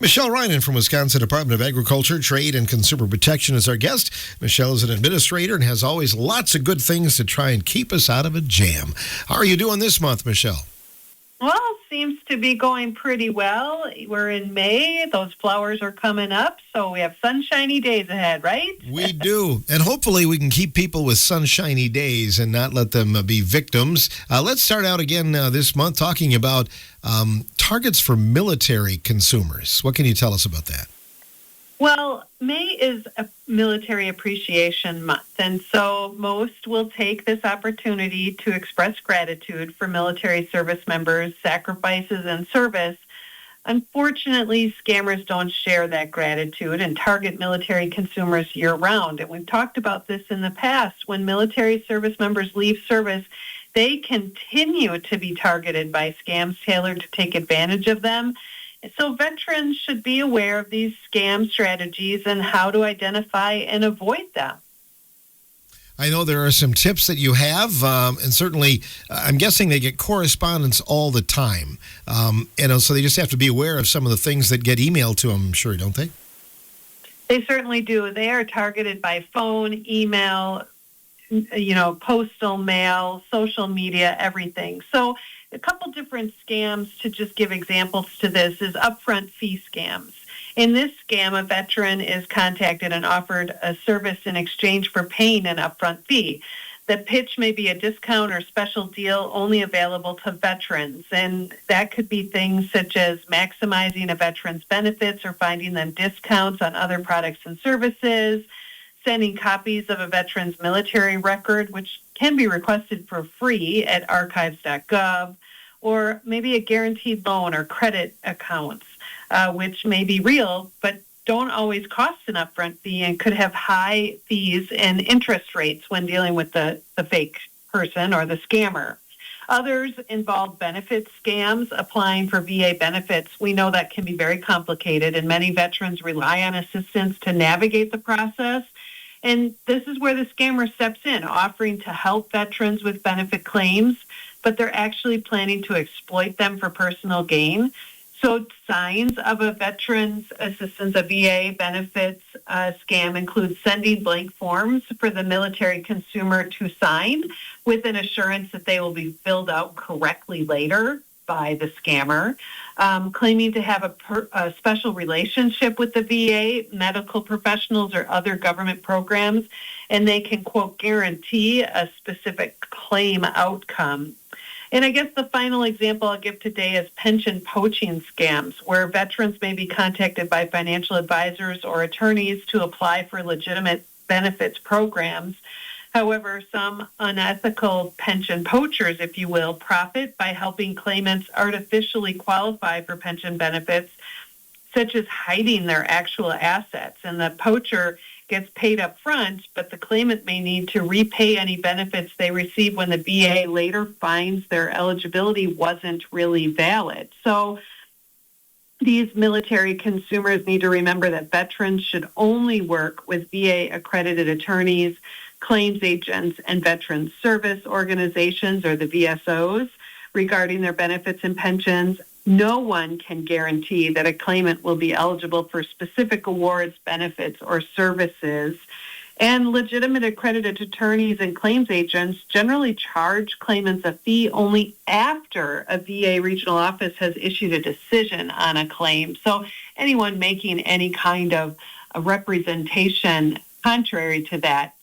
Michelle Reinen from Wisconsin Department of Agriculture, Trade, and Consumer Protection is our guest. Michelle is an administrator and has always lots of good things to try and keep us out of a jam. How are you doing this month, Michelle? Well, seems to be going pretty well. We're in May. Those flowers are coming up, so we have sunshiny days ahead, right? We do. And hopefully we can keep people with sunshiny days and not let them be victims. Let's start out again this month talking about targets for military consumers. What can you tell us about that? Well, May is a military appreciation month, and so most will take this opportunity to express gratitude for military service members' sacrifices and service. Unfortunately, scammers don't share that gratitude and target military consumers year-round. And we've talked about this in the past. When military service members leave service, they continue to be targeted by scams tailored to take advantage of them. So veterans should be aware of these scam strategies and how to identify and avoid them. I know there are some tips that you have, and certainly I'm guessing they get correspondence all the time. So they just have to be aware of some of the things that get emailed to them, I'm sure, don't they? They certainly do. They are targeted by phone, email, postal mail, social media, everything. So a couple different scams to just give examples to this is upfront fee scams. In this scam, a veteran is contacted and offered a service in exchange for paying an upfront fee. The pitch may be a discount or special deal only available to veterans, and that could be things such as maximizing a veteran's benefits or finding them discounts on other products and services, sending copies of a veteran's military record, which can be requested for free at archives.gov, or maybe a guaranteed loan or credit accounts, which may be real, but don't always cost an upfront fee and could have high fees and interest rates when dealing with the fake person or the scammer. Others involve benefit scams, applying for VA benefits. We know that can be very complicated, and many veterans rely on assistance to navigate the process. And this is where the scammer steps in, offering to help veterans with benefit claims, but they're actually planning to exploit them for personal gain. So signs of a veteran's assistance, a VA benefits scam, include sending blank forms for the military consumer to sign with an assurance that they will be filled out correctly later by the scammer, claiming to have a special relationship with the VA, medical professionals, or other government programs, and they can, quote, guarantee a specific claim outcome. And I guess the final example I'll give today is pension poaching scams, where veterans may be contacted by financial advisors or attorneys to apply for legitimate benefits programs. However, some unethical pension poachers, if you will, profit by helping claimants artificially qualify for pension benefits, such as hiding their actual assets. And the poacher gets paid up front, but the claimant may need to repay any benefits they receive when the VA later finds their eligibility wasn't really valid. So these military consumers need to remember that veterans should only work with VA-accredited attorneys, claims agents, and veterans service organizations, or the VSOs, regarding their benefits and pensions. No one can guarantee that a claimant will be eligible for specific awards, benefits, or services. And legitimate accredited attorneys and claims agents generally charge claimants a fee only after a VA regional office has issued a decision on a claim. So anyone making any kind of a representation contrary to that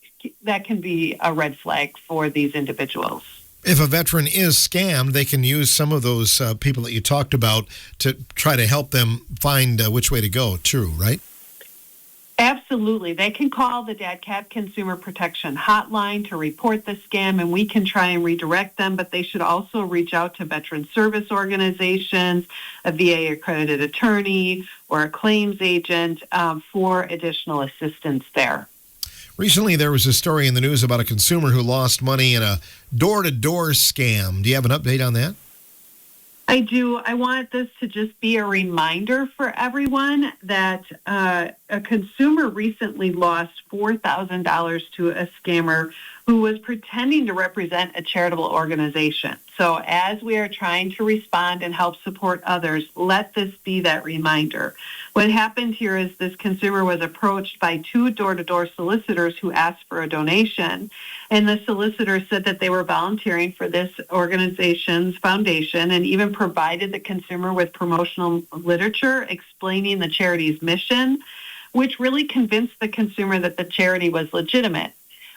can be a red flag for these individuals. If a veteran is scammed, they can use some of those people that you talked about to try to help them find which way to go. True, right? Absolutely. They can call the DADCAP Consumer Protection Hotline to report the scam, and we can try and redirect them, but they should also reach out to veteran service organizations, a VA-accredited attorney, or a claims agent for additional assistance there. Recently, there was a story in the news about a consumer who lost money in a door-to-door scam. Do you have an update on that? I do. I want this to just be a reminder for everyone that a consumer recently lost $4,000 to a scammer who was pretending to represent a charitable organization. So as we are trying to respond and help support others, let this be that reminder. What happened here is this consumer was approached by 2 door-to-door solicitors who asked for a donation. And the solicitor said that they were volunteering for this organization's foundation and even provided the consumer with promotional literature explaining the charity's mission, which really convinced the consumer that the charity was legitimate.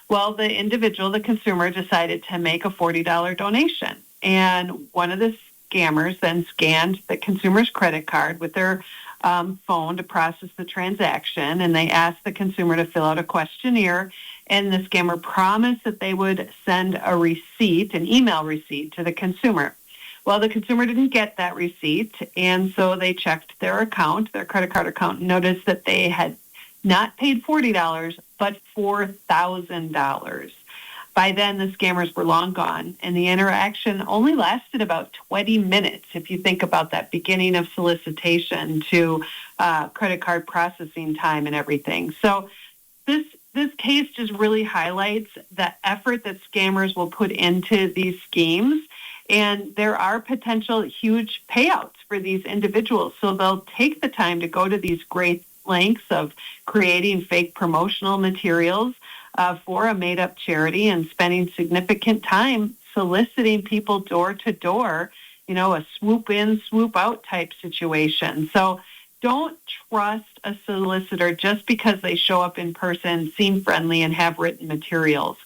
Well, the consumer, decided to make a $40 donation. And one of the scammers then scanned the consumer's credit card with their phone to process the transaction, and they asked the consumer to fill out a questionnaire, and the scammer promised that they would send a receipt, an email receipt, to the consumer. Well, the consumer didn't get that receipt, and so they checked their account, their credit card account, and noticed that they had not paid $40, but $4,000. By then, the scammers were long gone, and the interaction only lasted about 20 minutes, if you think about that beginning of solicitation to credit card processing time and everything. So this case just really highlights the effort that scammers will put into these schemes, and there are potential huge payouts for these individuals. So they'll take the time to go to these great lengths of creating fake promotional materials for a made-up charity and spending significant time soliciting people door to door, a swoop in, swoop out type situation. So don't trust a solicitor just because they show up in person, seem friendly, and have written materials.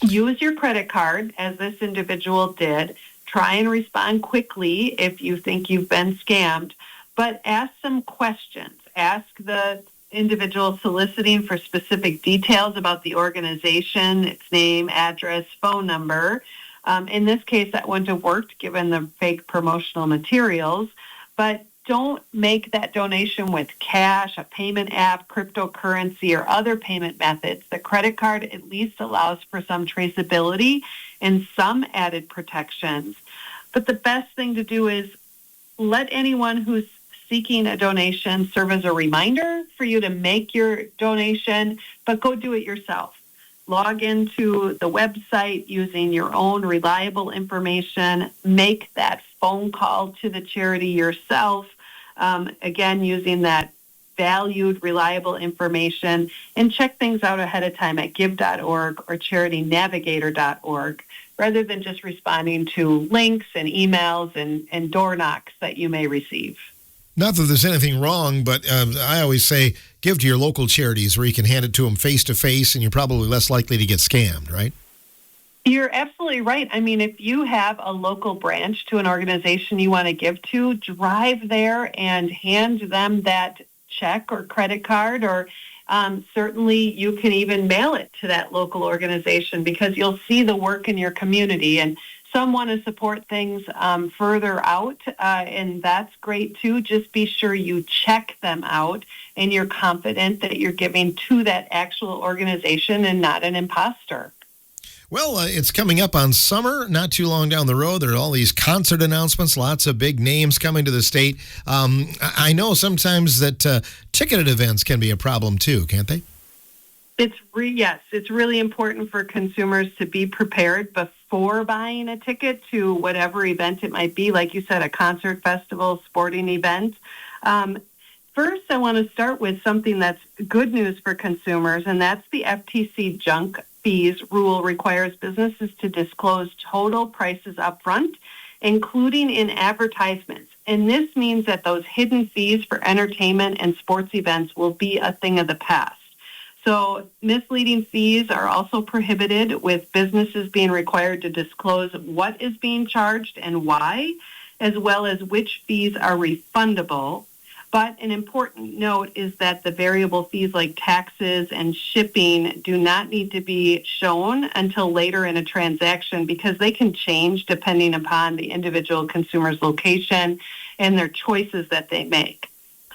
Use your credit card, as this individual did. Try and respond quickly if you think you've been scammed, but ask some questions. Ask the individual soliciting for specific details about the organization, its name, address, phone number. In this case, that wouldn't have worked given the fake promotional materials, but don't make that donation with cash, a payment app, cryptocurrency, or other payment methods. The credit card at least allows for some traceability and some added protections. But the best thing to do is let anyone who's seeking a donation serve as a reminder for you to make your donation, but go do it yourself. Log into the website using your own reliable information. Make that phone call to the charity yourself, again, using that valued, reliable information, and check things out ahead of time at give.org or charitynavigator.org, rather than just responding to links and emails and door knocks that you may receive. Not that there's anything wrong, but I always say give to your local charities where you can hand it to them face-to-face, and you're probably less likely to get scammed, right? You're absolutely right. I mean, if you have a local branch to an organization you want to give to, drive there and hand them that check or credit card, or certainly you can even mail it to that local organization, because you'll see the work in your community. And some want to support things further out, and that's great too. Just be sure you check them out and you're confident that you're giving to that actual organization and not an imposter. Well, it's coming up on summer, not too long down the road. There are all these concert announcements, lots of big names coming to the state. I know sometimes that ticketed events can be a problem too, can't they? Yes, it's really important for consumers to be prepared before buying a ticket to whatever event it might be. Like you said, a concert, festival, sporting event. First, I want to start with something that's good news for consumers, and that's the FTC junk fees rule requires businesses to disclose total prices up front, including in advertisements. And this means that those hidden fees for entertainment and sports events will be a thing of the past. So misleading fees are also prohibited, with businesses being required to disclose what is being charged and why, as well as which fees are refundable. But an important note is that the variable fees like taxes and shipping do not need to be shown until later in a transaction, because they can change depending upon the individual consumer's location and their choices that they make.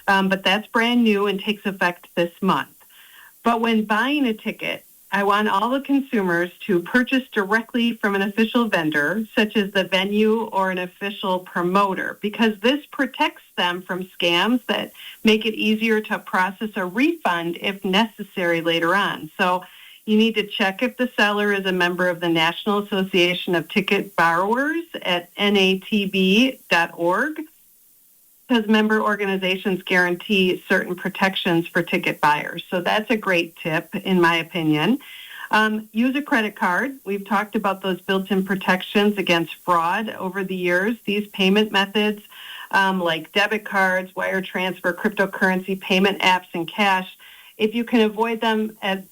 But that's brand new and takes effect this month. But when buying a ticket, I want all the consumers to purchase directly from an official vendor, such as the venue or an official promoter, because this protects them from scams that make it easier to process a refund if necessary later on. So you need to check if the seller is a member of the National Association of Ticket Borrowers at natb.org. because member organizations guarantee certain protections for ticket buyers. So that's a great tip, in my opinion. Use a credit card. We've talked about those built-in protections against fraud over the years. These payment methods, like debit cards, wire transfer, cryptocurrency, payment apps, and cash, if you can avoid them at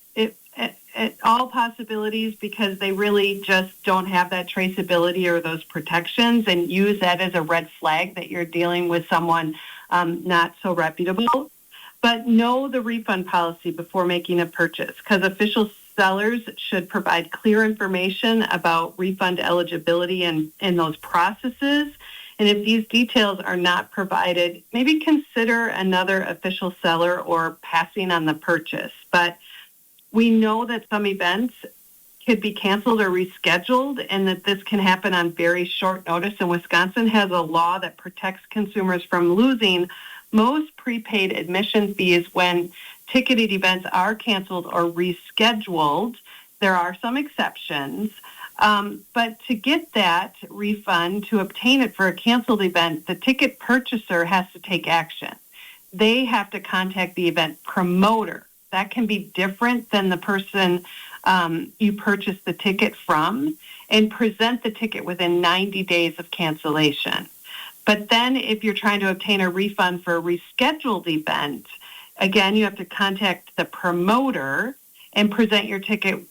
all possibilities because they really just don't have that traceability or those protections, and use that as a red flag that you're dealing with someone not so reputable. But know the refund policy before making a purchase, because official sellers should provide clear information about refund eligibility and those processes. And if these details are not provided, maybe consider another official seller or passing on the purchase. But we know that some events could be canceled or rescheduled, and that this can happen on very short notice. And Wisconsin has a law that protects consumers from losing most prepaid admission fees when ticketed events are canceled or rescheduled. There are some exceptions. But to get that refund, to obtain it for a canceled event, the ticket purchaser has to take action. They have to contact the event promoter. That can be different than the person you purchased the ticket from, and present the ticket within 90 days of cancellation. But then if you're trying to obtain a refund for a rescheduled event, again, you have to contact the promoter and present your ticket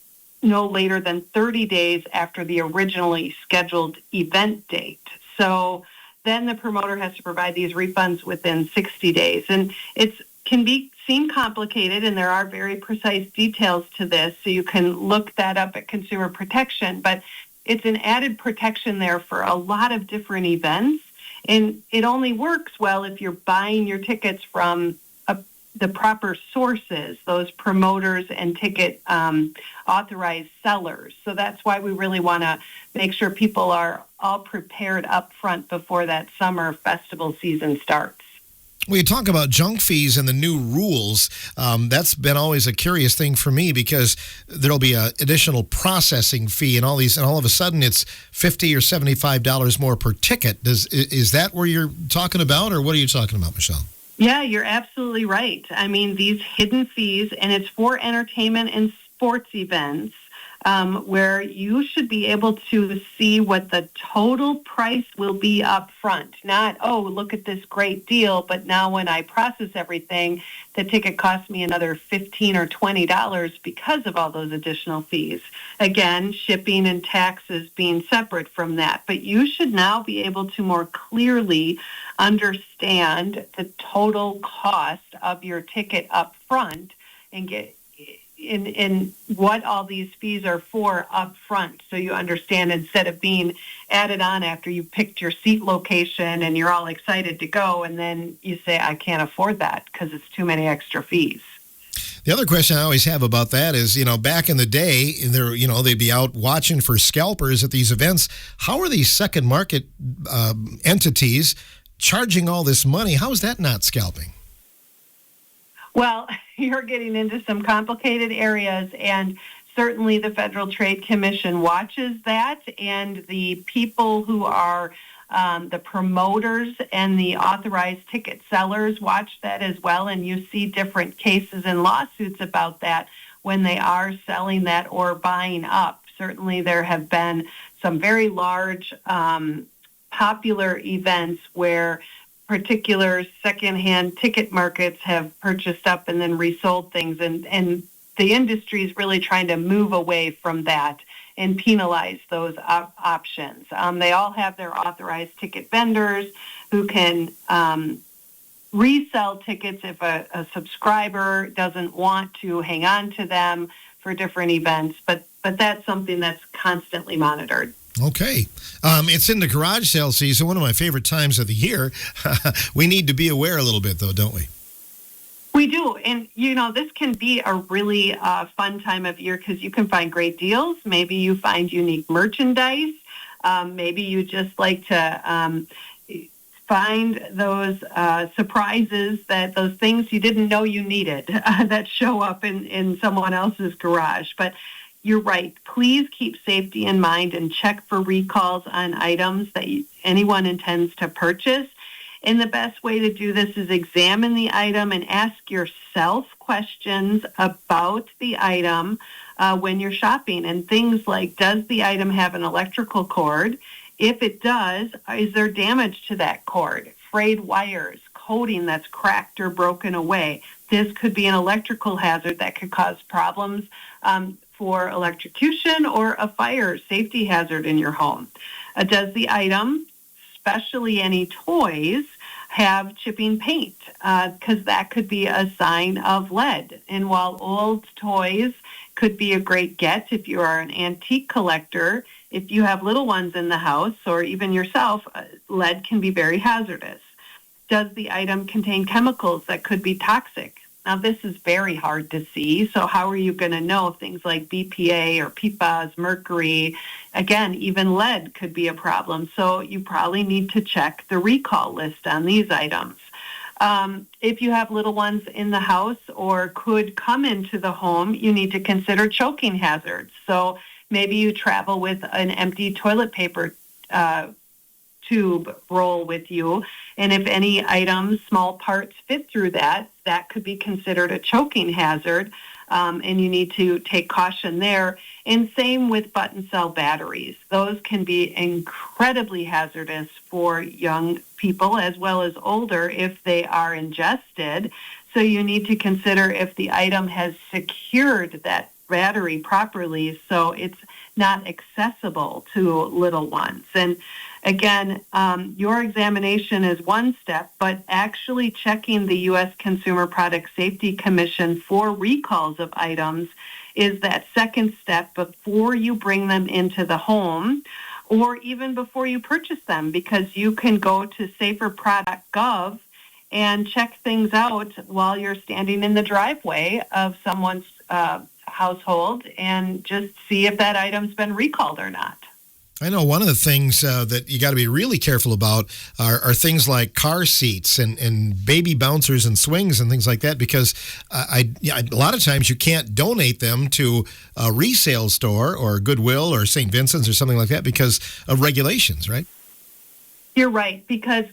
no later than 30 days after the originally scheduled event date. So then the promoter has to provide these refunds within 60 days. And it can seem complicated, and there are very precise details to this, so you can look that up at Consumer Protection, but it's an added protection there for a lot of different events, and it only works well if you're buying your tickets from the proper sources, those promoters and ticket authorized sellers. So that's why we really want to make sure people are all prepared up front before that summer festival season starts. We talk about junk fees and the new rules. That's been always a curious thing for me, because there'll be an additional processing fee and all these, and all of a sudden it's $50 or $75 more per ticket. Is that where you're talking about, or what are you talking about, Michelle? Yeah, you're absolutely right. I mean, these hidden fees, and it's for entertainment and sports events, where you should be able to see what the total price will be up front. Not, oh, look at this great deal, but now when I process everything, the ticket costs me another $15 or $20 because of all those additional fees. Again, shipping and taxes being separate from that. But you should now be able to more clearly understand the total cost of your ticket up front and get in what all these fees are for up front, so you understand, instead of being added on after you picked your seat location and you're all excited to go, and then you say, I can't afford that because it's too many extra fees. The other question I always have about that is, back in the day, they'd be out watching for scalpers at these events. How are these second market entities charging all this money? How is that not scalping? Well, you're getting into some complicated areas, and certainly the Federal Trade Commission watches that, and the people who are the promoters and the authorized ticket sellers watch that as well, and you see different cases and lawsuits about that when they are selling that or buying up. Certainly there have been some very large popular events where particular secondhand ticket markets have purchased up and then resold things, and the industry is really trying to move away from that and penalize those options. They all have their authorized ticket vendors who can resell tickets if a subscriber doesn't want to hang on to them for different events, but that's something that's constantly monitored. Okay. It's in the garage sale season, one of my favorite times of the year. We need to be aware a little bit, though, don't we? We do. And, this can be a really fun time of year because you can find great deals. Maybe you find unique merchandise. Maybe you just like to find those surprises, those things you didn't know you needed that show up in someone else's garage. But you're right. Please keep safety in mind and check for recalls on items that anyone intends to purchase. And the best way to do this is examine the item and ask yourself questions about the item when you're shopping. And things like, does the item have an electrical cord? If it does, is there damage to that cord? Frayed wires, coating that's cracked or broken away. This could be an electrical hazard that could cause problems for electrocution or a fire safety hazard in your home. Does the item, especially any toys, have chipping paint? Because that could be a sign of lead. And while old toys could be a great get if you are an antique collector, if you have little ones in the house or even yourself, lead can be very hazardous. Does the item contain chemicals that could be toxic? Now, this is very hard to see, so how are you going to know things like BPA or PFAS, mercury? Again, even lead could be a problem, so you probably need to check the recall list on these items. If you have little ones in the house or could come into the home, you need to consider choking hazards. So maybe you travel with an empty toilet paper tube roll with you, and if any items, small parts fit through that, that could be considered a choking hazard, and you need to take caution there. And same with button cell batteries. Those can be incredibly hazardous for young people as well as older if they are ingested. So you need to consider if the item has secured that battery properly so it's not accessible to little ones. And again, your examination is one step, but actually checking the U.S. Consumer Product Safety Commission for recalls of items is that second step before you bring them into the home or even before you purchase them, because you can go to saferproduct.gov and check things out while you're standing in the driveway of someone's household and just see if that item's been recalled or not. I know one of the things that you got to be really careful about are things like car seats and baby bouncers and swings and things like that, because a lot of times you can't donate them to a resale store or Goodwill or St. Vincent's or something like that because of regulations, right? You're right, because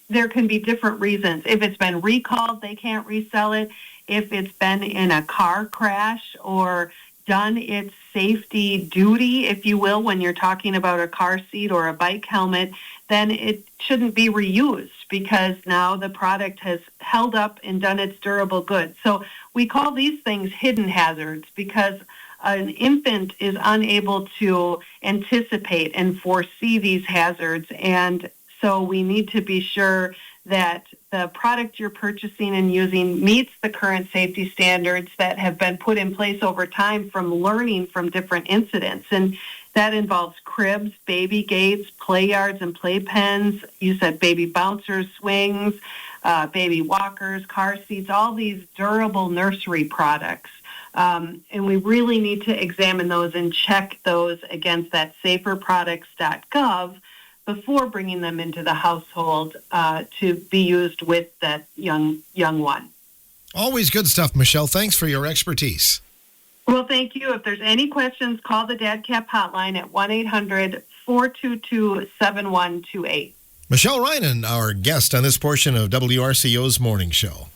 there can be different reasons. If it's been recalled, they can't resell it. If it's been in a car crash or done its safety duty, if you will, when you're talking about a car seat or a bike helmet, then it shouldn't be reused because now the product has held up and done its durable good. So we call these things hidden hazards because an infant is unable to anticipate and foresee these hazards. And so we need to be sure that the product you're purchasing and using meets the current safety standards that have been put in place over time from learning from different incidents. And that involves cribs, baby gates, play yards and playpens. You said baby bouncers, swings, baby walkers, car seats, all these durable nursery products. And we really need to examine those and check those against that saferproducts.gov before bringing them into the household to be used with that young one. Always good stuff, Michelle. Thanks for your expertise. Well, thank you. If there's any questions, call the DadCap hotline at 1-800-422-7128. Michelle Reinen, our guest on this portion of WRCO's Morning Show.